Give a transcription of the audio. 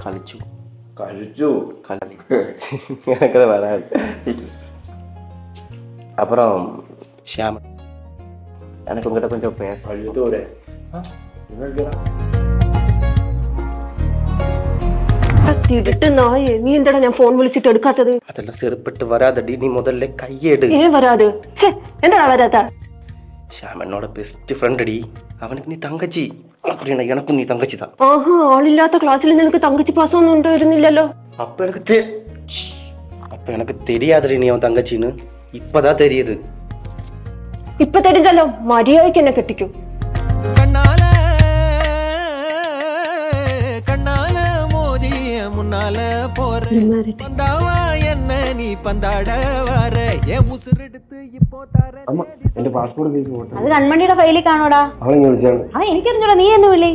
കളിച്ചു കഴിച്ചു எனக்கதை வராது. அப்புறம் ஷியாம் எனக்கு உங்ககிட்ட கொஞ்சம் பேச. കഴിയൂടെ തിരിട്ട് നായേ നീ എന്താടാ ഞാൻ ഫോൺ വിളിച്ചിട്ട് എടുക്കാത്തത്? அதெல்லாம் செருப்பட்டு வராதடி, நீ முதல்ல கையெடு. ഏ വരാത് എന്താടാ വരാത്ത? ஷியாம் என்னோட பெஸ்ட் ஃப்ரெண்ட் அடி, அவனுக்கு நீ தங்கச்சி அப்படின்னா எனக்கும் நீ தங்கச்சி தான். ആഹാ ആളില്ലാത്ത ക്ലാസ്സിൽ നിനക്ക് തങ്കച്ചി പാസ്സൊന്നും ഉണ്ടായിരുന്നില്ലല്ലോ. அப்ப எனக்கு தெரியாதுடி நீ அவன் தங்கச்சின்னு, இப்பதான் தெரியுது. ഇപ്പൊ തെരിഞ്ഞല്ലോ, മര്യാദയ്ക്ക് എന്നെ കെട്ടിക്കും. முன்னால போற பந்தாவா என்ன நீ பந்தாட வர என் உசுரெடுத்து இப்போ தர. ஆமா, എന്റെ പാസ്പോർട്ട് സൈസ് ഫോട്ടോ അത് കൺമണിയുടെ ഫയലിൽ കാണൂടാ. അവളെ വിളിച്ചാണ്. എനിക്കറിഞ്ഞൂടാ, നീ എന്ന് വിളി.